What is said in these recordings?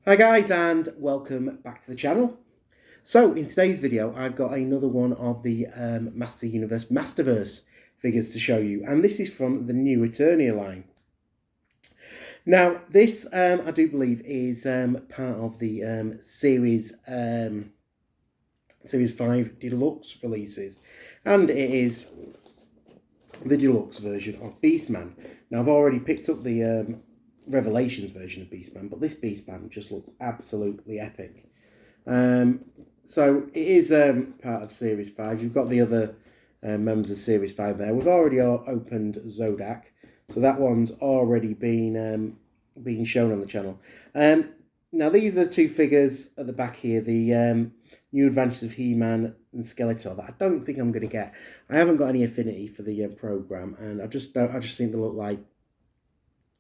Hi guys, and welcome back to the channel. So in today's video I've got another one of the Masterverse figures to show you, and this is from the new Eternia line. Now this I do believe is part of the Series 5 Deluxe releases, and it is the Deluxe version of Beastman. Now I've already picked up the Revelations version of Beastman, but this Beastman just looks absolutely epic. So it is part of Series 5. You've got the other members of Series 5 there. We've already opened Zodak, so that one's already been shown on the channel. Now these are the two figures at the back here, the New Adventures of He-Man and Skeletor, that I don't think I'm going to get. I haven't got any affinity for the program, and I just think they look like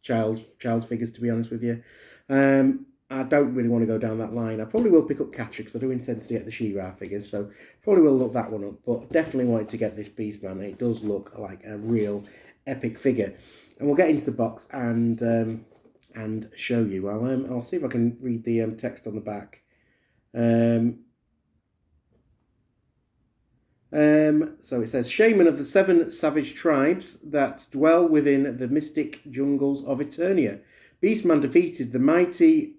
child's figures, to be honest with you. I don't really want to go down that line. I probably will pick up Catcher because I do intend to get the She-Ra figures, so probably will look that one up, but definitely wanted to get this Beastman. It does look like a real epic figure, and we'll get into the box and show you. I'll see if I can read the text on the back. So it says, Shaman of the 7 savage tribes that dwell within the mystic jungles of Eternia, Beastman defeated the mighty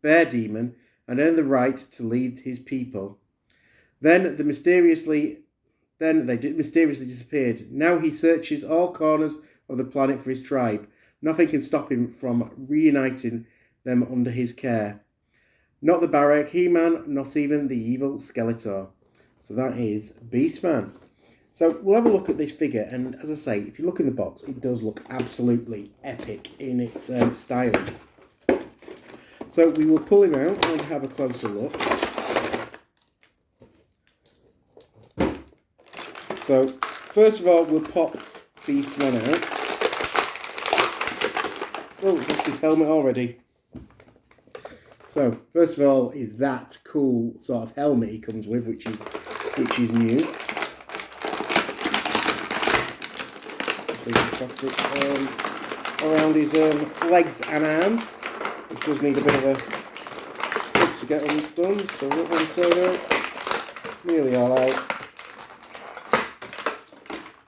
bear demon and earned the right to lead his people. Then they mysteriously disappeared. Now he searches all corners of the planet for his tribe. Nothing can stop him from reuniting them under his care. Not the Barrack He-Man, not even the evil Skeletor. So that is Beastman. So we'll have a look at this figure, and as I say, if you look in the box, it does look absolutely epic in its styling. So we will pull him out and have a closer look. So first of all, we'll pop Beastman out. Oh, that's his helmet already. So first of all is that cool sort of helmet he comes with, which is new. Plastic around his legs and arms, which does need a bit of a to get undone. So that one's nearly all out.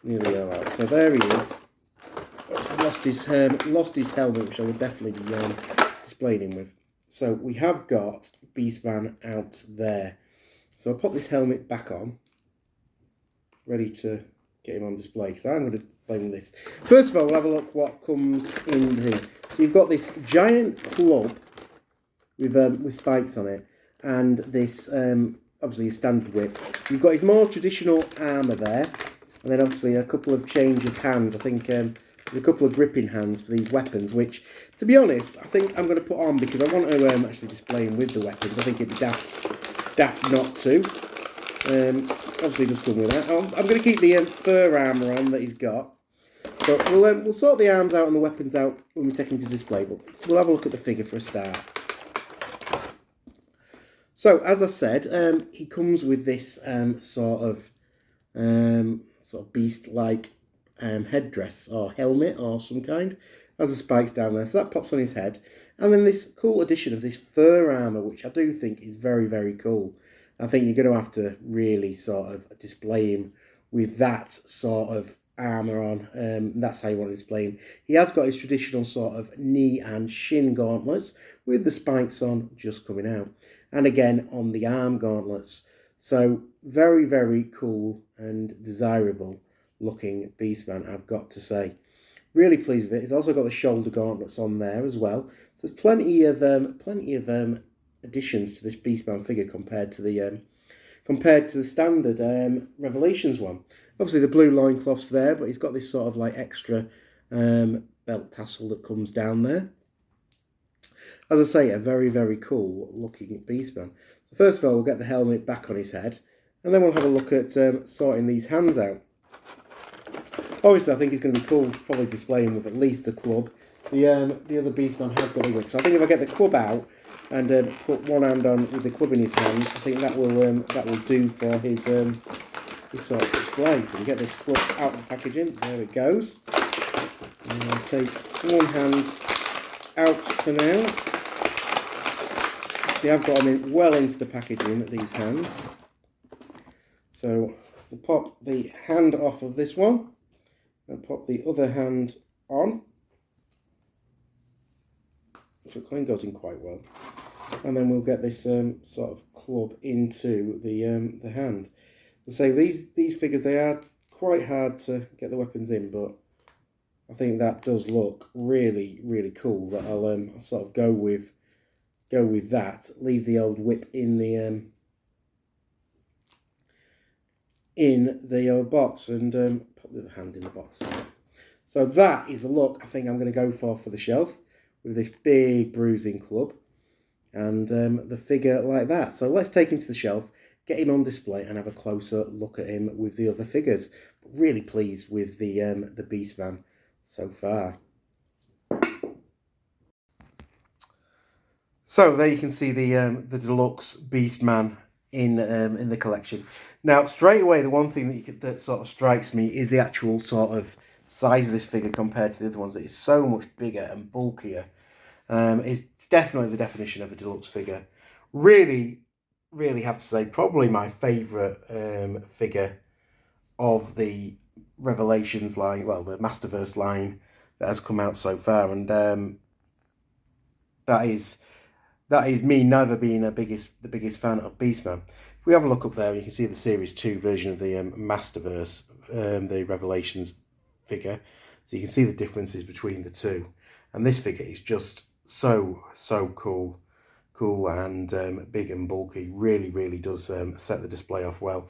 Nearly all out. So there he is. Lost his helmet, which I would definitely be displaying him with. So we have got Beastman out there. So I'll put this helmet back on, ready to get him on display, because I'm going to display him this. First of all, we'll have a look what comes in here. So you've got this giant club with spikes on it, and this obviously a standard whip. You've got his more traditional armour there, and then obviously a couple of change of hands. I think there's a couple of gripping hands for these weapons, which, to be honest, I think I'm going to put on because I want to actually display him with the weapons. I think it'd be daft not to. Obviously, just come with that. I'm going to keep the fur armour on that he's got, but we'll sort the arms out and the weapons out when we take him to display. But we'll have a look at the figure for a start. So, as I said, he comes with this sort of beast-like headdress or helmet or some kind. Has the spikes down there, so that pops on his head. And then this cool addition of this fur armour, which I do think is very, very cool. I think you're going to have to really sort of display him with that sort of armour on. That's how you want to display him. He has got his traditional sort of knee and shin gauntlets with the spikes on just coming out. And again on the arm gauntlets. So very, very cool and desirable looking Beastman, I've got to say. Really pleased with it. It's also got the shoulder gauntlets on there as well. So there's plenty of additions to this Beastman figure compared to the standard Revelations one. Obviously the blue loincloth's there, but he's got this sort of like extra belt tassel that comes down there. As I say, a very, very cool looking Beastman. So first of all, we'll get the helmet back on his head, and then we'll have a look at sorting these hands out. Obviously, I think it's going to be cool to probably display him with at least a club. The other Beastman has got a whip, so I think if I get the club out and put one hand on with the club in his hand, I think that will do for his sort of display. We can get this club out of the packaging. There it goes. And I'll take one hand out for now. They have got them in well into the packaging, these hands. So we'll pop the hand off of this one and pop the other hand on. So it kind of goes in quite well. And then we'll get this sort of club into the hand. So these figures, they are quite hard to get the weapons in, but I think that does look really, really cool. That I'll sort of go with that. Leave the old whip in the box and put the hand in the box. So that is a look I think I'm going to go for the shelf with this big bruising club and the figure like that. So let's take him to the shelf, get him on display and have a closer look at him with the other figures. Really pleased with the Beastman so far. So there you can see the Deluxe Beastman in the collection. Now straight away, the one thing that sort of strikes me is the actual sort of size of this figure compared to the other ones. It is so much bigger and bulkier. It's definitely the definition of a Deluxe figure. Really, really have to say probably my favourite figure of the Revelations line, well, the Masterverse line that has come out so far, and that is me never being the biggest fan of Beastman. If we have a look up there, you can see the Series 2 version of the Masterverse, the Revelations figure. So you can see the differences between the two. And this figure is just so cool and big and bulky. Really does set the display off well.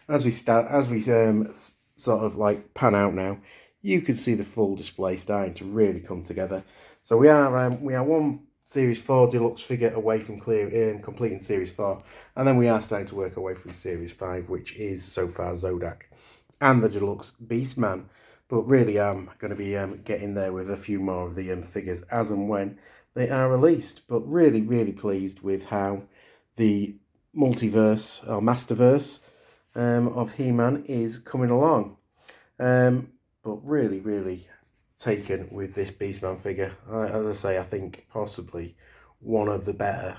As we sort of like pan out now, you can see the full display starting to really come together. So we are one Series 4 Deluxe figure away from completing Series 4, and then we are starting to work our way through Series 5, which is so far Zodak and the Deluxe Beastman. But really I'm going to be getting there with a few more of the figures as and when they are released. But really pleased with how the multiverse or Masterverse of He-Man is coming along. But really taken with this Beastman figure. As I say, I think possibly one of the better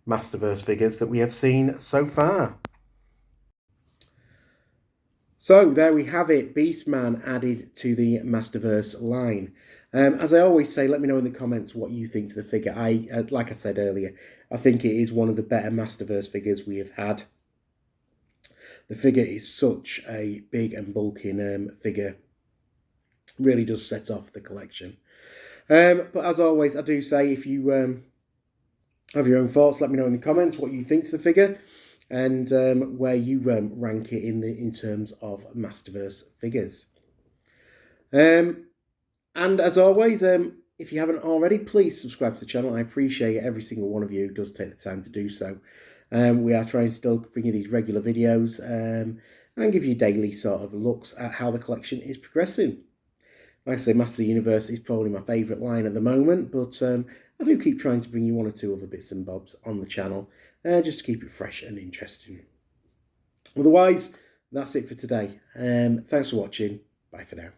Masterverse figures that we have seen so far. So there we have it, Beastman added to the Masterverse line. As I always say, let me know in the comments what you think to the figure. Like I said earlier, I think it is one of the better Masterverse figures we have had. The figure is such a big and bulking figure. Really does set off the collection. But as always, I do say, if you have your own thoughts, let me know in the comments what you think to the figure and where you rank it in terms of Masterverse figures. And as always, if you haven't already, please subscribe to the channel. I appreciate every single one of you who does take the time to do so. We are trying to still bring you these regular videos and give you daily sort of looks at how the collection is progressing. Like I say, Master of the Universe is probably my favourite line at the moment, but I do keep trying to bring you one or two other bits and bobs on the channel, just to keep it fresh and interesting. Otherwise, that's it for today. Thanks for watching. Bye for now.